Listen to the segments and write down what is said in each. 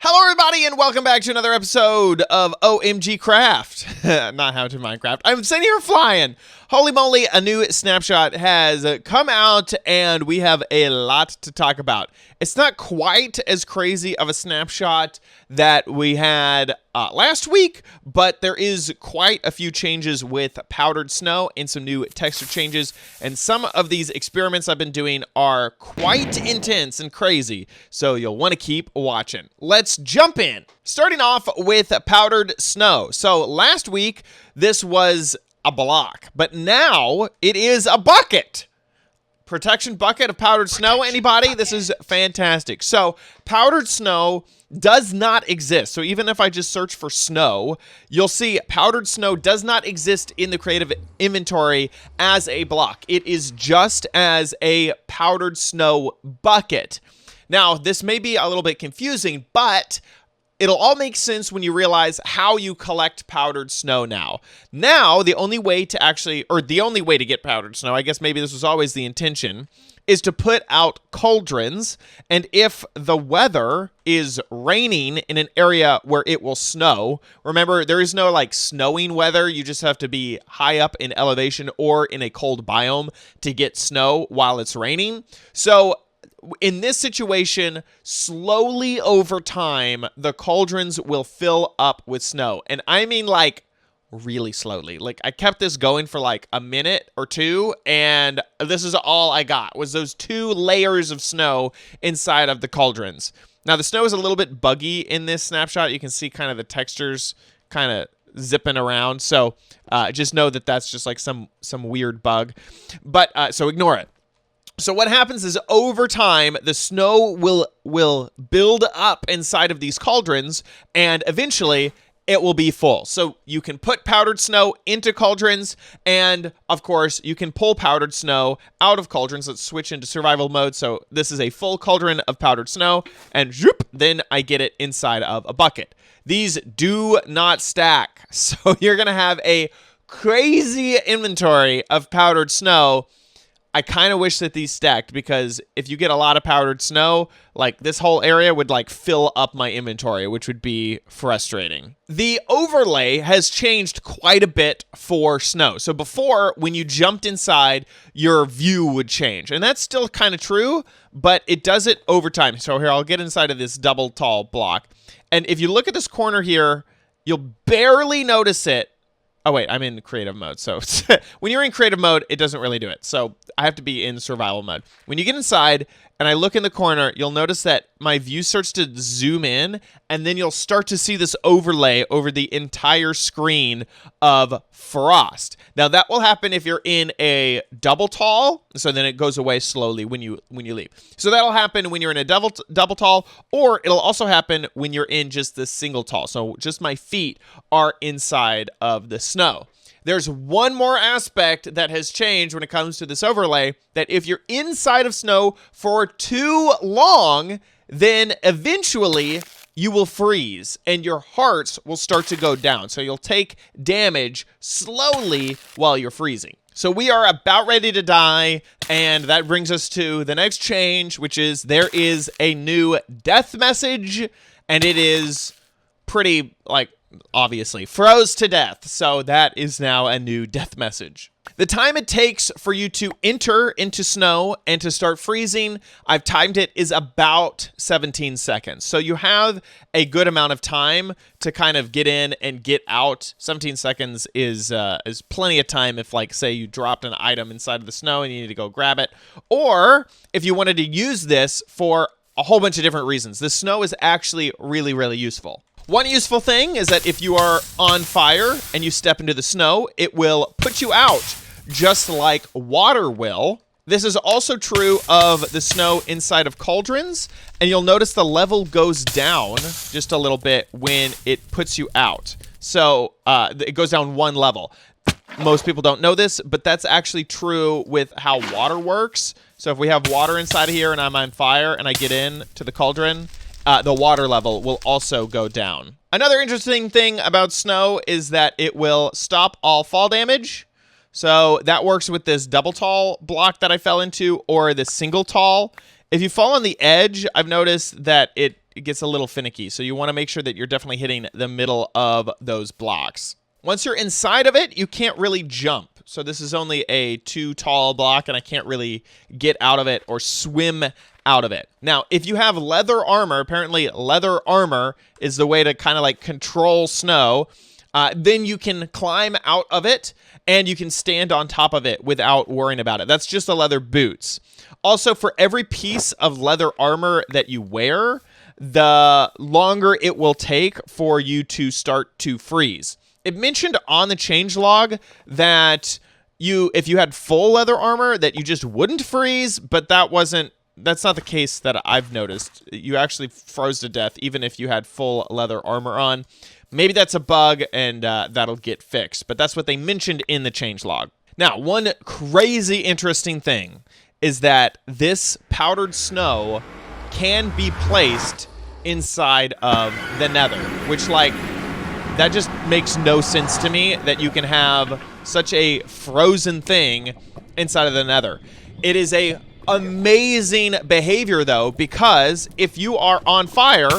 Hello everybody and welcome back to another episode of OMG Craft. Not How to Minecraft. I'm sitting here flying. Holy moly, a new snapshot has come out and we have a lot to talk about. It's not quite as crazy of a snapshot that we had last week, but there is quite a few changes with powdered snow and some new texture changes. And some of these experiments I've been doing are quite intense and crazy, so you'll want to keep watching. Let's jump in. Starting off with powdered snow. So last week, this was a block, but now it is a bucket. Protection bucket of powdered snow, anybody? This is fantastic. So powdered snow does not exist. So even if I just search for snow, you'll see powdered snow does not exist in the creative inventory as a block. It is just as a powdered snow bucket. Now, this may be a little bit confusing, but it'll all make sense when you realize how you collect powdered snow now. Now, the only way to get powdered snow, I guess maybe this was always the intention, is to put out cauldrons. And if the weather is raining in an area where it will snow, remember, there is no like snowing weather. You just have to be high up in elevation or in a cold biome to get snow while it's raining. So in this situation, slowly over time, the cauldrons will fill up with snow. And I mean like really slowly. Like I kept this going for like a minute or two, and this is all I got was those 2 layers of snow inside of the cauldrons. Now the snow is a little bit buggy in this snapshot. You can see kind of the textures kind of zipping around. So just know that that's just like some weird bug. But so ignore it. So what happens is over time, the snow will build up inside of these cauldrons, and eventually it will be full. So you can put powdered snow into cauldrons, and of course you can pull powdered snow out of cauldrons. Let's switch into survival mode. So this is a full cauldron of powdered snow, and zoop, then I get it inside of a bucket. These do not stack, so you're gonna have a crazy inventory of powdered snow. I kind of wish that these stacked, because if you get a lot of powdered snow, like this whole area would like fill up my inventory, which would be frustrating. The overlay has changed quite a bit for snow. So before, when you jumped inside, your view would change. And that's still kind of true, but it does it over time. So here, I'll get inside of this double tall block. And if you look at this corner here, you'll barely notice it. Oh, wait, I'm in creative mode. So when you're in creative mode, it doesn't really do it. So I have to be in survival mode. When you get inside and I look in the corner, you'll notice that my view starts to zoom in, and then you'll start to see this overlay over the entire screen of frost. Now, that will happen if you're in a double tall, so then it goes away slowly when you leave. So that'll happen when you're in a double tall, or it'll also happen when you're in just the single tall. So just my feet are inside of the snow. There's one more aspect that has changed when it comes to this overlay, that if you're inside of snow for too long, then eventually you will freeze and your hearts will start to go down. So you'll take damage slowly while you're freezing. So we are about ready to die, and that brings us to the next change, which is there is a new death message, and it is pretty, like, obviously froze to death. So that is now a new death message. The time it takes for you to enter into snow and to start freezing, I've timed it, is about 17 seconds. So you have a good amount of time to kind of get in and get out. 17 seconds is plenty of time if, like, say you dropped an item inside of the snow and you need to go grab it. Or if you wanted to use this for a whole bunch of different reasons. The snow is actually really, really useful. One useful thing is that if you are on fire and you step into the snow, it will put you out, just like water will. This is also true of the snow inside of cauldrons, and you'll notice the level goes down just a little bit when it puts you out. So it goes down 1 level. Most people don't know this, but that's actually true with how water works. So if we have water inside of here and I'm on fire and I get in to the cauldron, the water level will also go down. Another interesting thing about snow is that it will stop all fall damage. So that works with this double tall block that I fell into, or the single tall. If you fall on the edge, I've noticed that it gets a little finicky. So you want to make sure that you're definitely hitting the middle of those blocks. Once you're inside of it, you can't really jump. So this is only a too tall block, and I can't really get out of it or swim out of it. Now, if you have leather armor, apparently leather armor is the way to kind of like control snow, then you can climb out of it, and you can stand on top of it without worrying about it. That's just the leather boots. Also, for every piece of leather armor that you wear, the longer it will take for you to start to freeze. It mentioned on the changelog that if you had full leather armor, that you just wouldn't freeze, but that's not the case that I've noticed. You actually froze to death even if you had full leather armor on. Maybe that's a bug, and that'll get fixed, but that's what they mentioned in the changelog. Now, one crazy interesting thing is that this powdered snow can be placed inside of the nether, which, like, that just makes no sense to me that you can have such a frozen thing inside of the nether. It is a amazing behavior, though, because if you are on fire,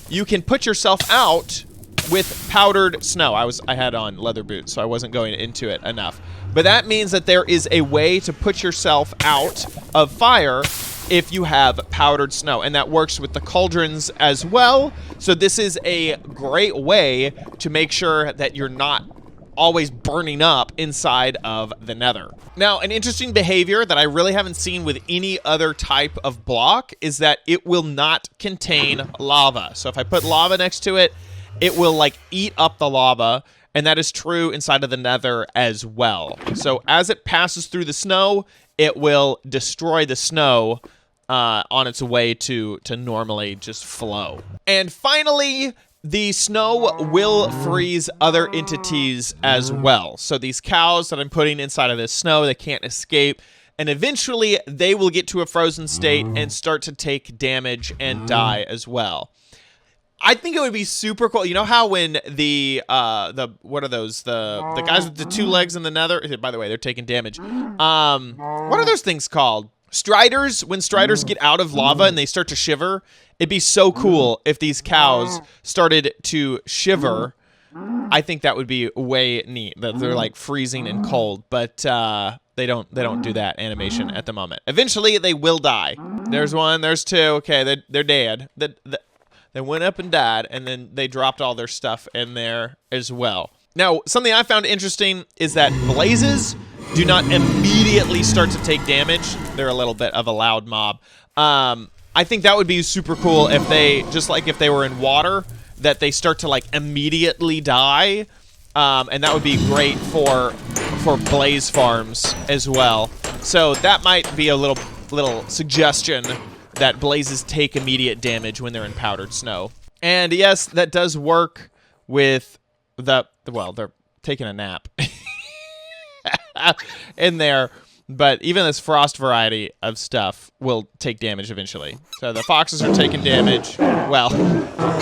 you can put yourself out with powdered snow. I had on leather boots, so I wasn't going into it enough. But that means that there is a way to put yourself out of fire if you have powdered snow, and that works with the cauldrons as well. So this is a great way to make sure that you're not always burning up inside of the nether. Now, an interesting behavior that I really haven't seen with any other type of block is that it will not contain lava. So if I put lava next to it, it will like eat up the lava, and that is true inside of the nether as well. So as it passes through the snow, it will destroy the snow on its way to normally just flow. And finally, the snow will freeze other entities as well. So these cows that I'm putting inside of this snow, they can't escape, and eventually they will get to a frozen state and start to take damage and die as well. I think it would be super cool. You know how when what are those? The guys with the 2 legs in the nether? By the way, they're taking damage. What are those things called? Striders. When striders get out of lava and they start to shiver, it'd be so cool if these cows started to shiver. I think that would be way neat. That they're like freezing and cold, but they don't do that animation at the moment. Eventually, they will die. There's 1. There's 2. Okay, they're dead. They went up and died, and then they dropped all their stuff in there as well. Now, something I found interesting is that blazes do not immediately start to take damage. They're a little bit of a loud mob. I think that would be super cool if they, just like if they were in water, that they start to like immediately die. And that would be great for blaze farms as well. So that might be a little suggestion, that blazes take immediate damage when they're in powdered snow. And yes, that does work with well, they're taking a nap in there, but even this frost variety of stuff will take damage eventually. So the foxes are taking damage. Well,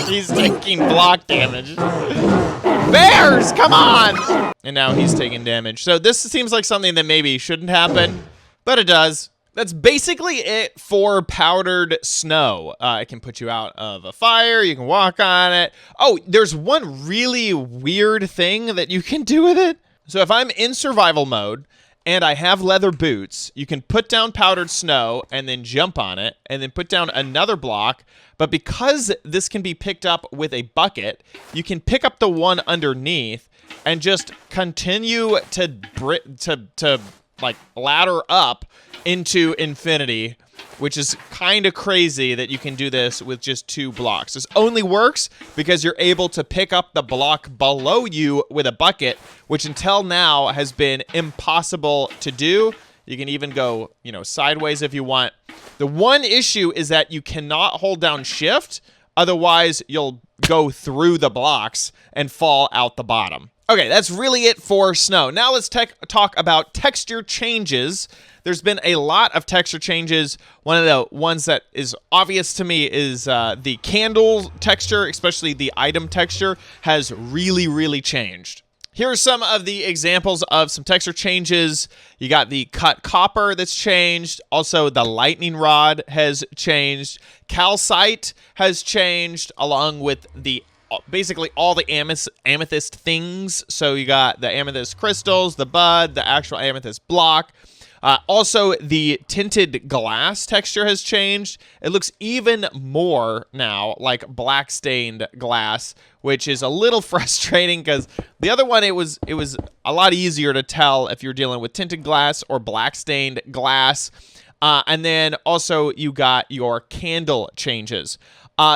he's taking block damage. Bears, come on! And now he's taking damage. So this seems like something that maybe shouldn't happen, but it does. That's basically it for powdered snow. It can put you out of a fire. You can walk on it. Oh, there's one really weird thing that you can do with it. So if I'm in survival mode and I have leather boots, you can put down powdered snow and then jump on it and then put down another block. But because this can be picked up with a bucket, you can pick up the one underneath and just continue to like ladder up into infinity, which is kind of crazy that you can do this with just 2 blocks. This only works because you're able to pick up the block below you with a bucket, which until now has been impossible to do. You can even go, sideways if you want. The one issue is that you cannot hold down shift, otherwise you'll go through the blocks and fall out the bottom. Okay, that's really it for snow. Now let's talk about texture changes. There's been a lot of texture changes. One of the ones that is obvious to me is the candle texture, especially the item texture, has really, really changed. Here are some of the examples of some texture changes. You got the cut copper that's changed. Also, the lightning rod has changed. Calcite has changed, along with the basically all the amethyst things. So you got the amethyst crystals, the bud, the actual amethyst block. Also, the tinted glass texture has changed. It looks even more now like black stained glass, which is a little frustrating because the other one, it was a lot easier to tell if you're dealing with tinted glass or black stained glass. And then also you got your candle changes.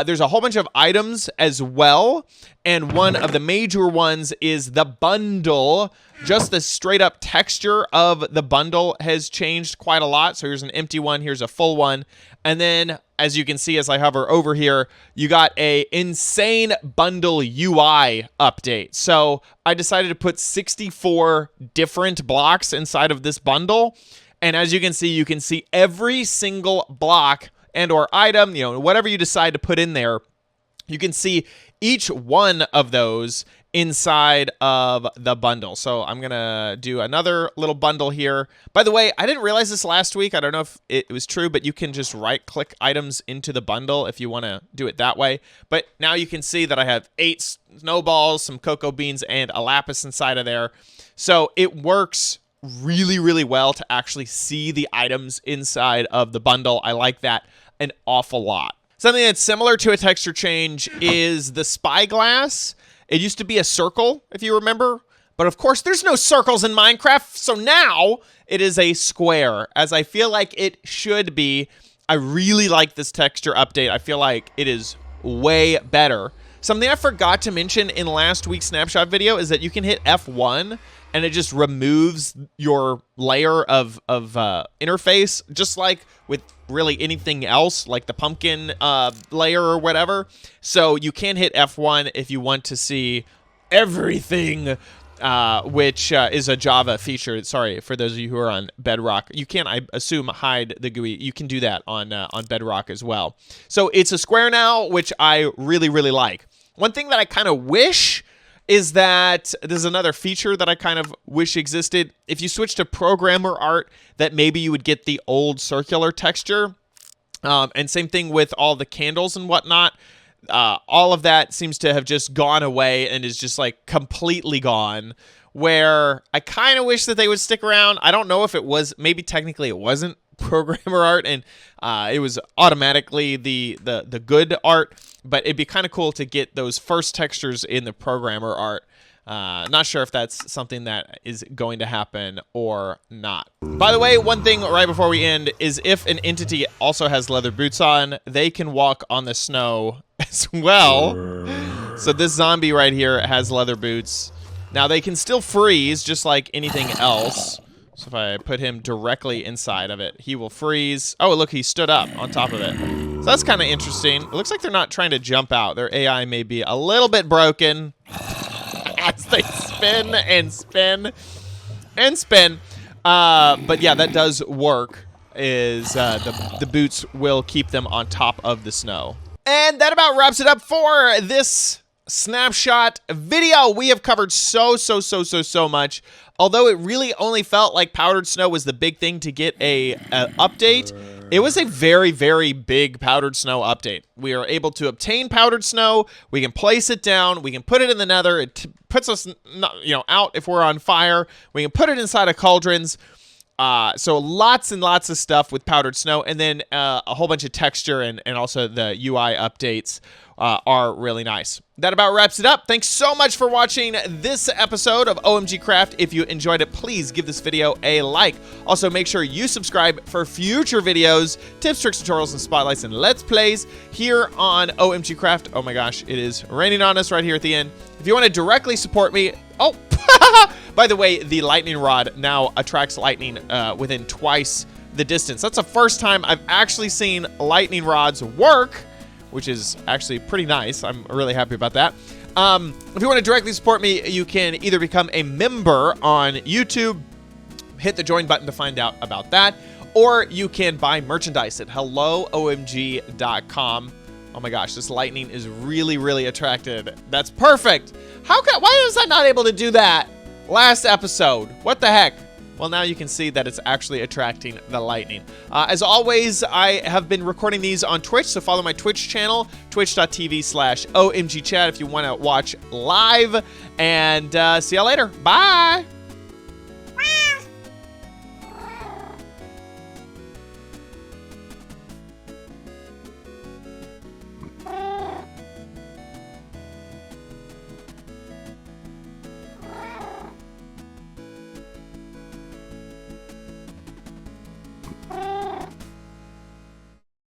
There's a whole bunch of items as well, and one of the major ones is the bundle. Just the straight up texture of the bundle has changed quite a lot. So here's an empty one, here's a full one, and then as you can see as I hover over here, you got a insane bundle UI update. So I decided to put 64 different blocks inside of this bundle, and as you can see every single block and or item, you know, whatever you decide to put in there, you can see each one of those inside of the bundle. So I'm gonna do another little bundle here. By the way, I didn't realize this last week. I don't know if it was true, but you can just right click items into the bundle if you want to do it that way. But now you can see that I have 8 snowballs, some cocoa beans, and a lapis inside of there. So it works really, really well to actually see the items inside of the bundle. I like that an awful lot. Something that's similar to a texture change is the Spyglass. It used to be a circle, if you remember, but of course there's no circles in Minecraft, so now it is a square, as I feel like it should be. I really like this texture update. I feel like it is way better. Something I forgot to mention in last week's Snapshot video is that you can hit F1 and it just removes your layer of interface, just like with really anything else, like the pumpkin layer or whatever. So you can hit F1 if you want to see everything, which is a Java feature. Sorry, for those of you who are on Bedrock. You can, I assume, hide the GUI. You can do that on Bedrock as well. So it's a square now, which I really, really like. One thing that I kind of wish is that there's another feature that I kind of wish existed. If you switch to programmer art, that maybe you would get the old circular texture. And same thing with all the candles and whatnot. All of that seems to have just gone away and is just like completely gone, where I kind of wish that they would stick around. I don't know if it was, maybe technically it wasn't programmer art and it was automatically the good art, but it'd be kind of cool to get those first textures in the programmer art. Not sure if that's something that is going to happen or not. By the way, one thing right before we end is if an entity also has leather boots on, they can walk on the snow as well. So this zombie right here has leather boots. Now they can still freeze just like anything else. So if I put him directly inside of it, he will freeze. Oh, look, he stood up on top of it. So that's kind of interesting. It looks like they're not trying to jump out. Their AI may be a little bit broken as they spin and spin and spin. But yeah, that does work, is the boots will keep them on top of the snow. And that about wraps it up for this Snapshot video. We have covered so much. Although it really only felt like powdered snow was the big thing to get a update, it was a very, very big powdered snow update. We are able to obtain powdered snow. We can place it down. We can put it in the nether. It puts us, out if we're on fire. We can put it inside of cauldrons. So lots and lots of stuff with powdered snow, and then a whole bunch of texture and also the UI updates are really nice. That about wraps it up. Thanks so much for watching this episode of OMG Craft. If you enjoyed it, please give this video a like. Also, make sure you subscribe for future videos, tips, tricks, tutorials, and spotlights and Let's Plays here on OMG Craft. Oh my gosh, it is raining on us right here at the end. If you want to directly support me, by the way, the lightning rod now attracts lightning within twice the distance. That's the first time I've actually seen lightning rods work, which is actually pretty nice. I'm really happy about that. If you want to directly support me, you can either become a member on YouTube, hit the join button to find out about that, or you can buy merchandise at helloomg.com. Oh my gosh, this lightning is really, really attracted. That's perfect. Why was I not able to do that last episode? What the heck? Well, now you can see that it's actually attracting the lightning. As always, I have been recording these on Twitch, so follow my Twitch channel, twitch.tv/OMGChat if you want to watch live. And see y'all later. Bye.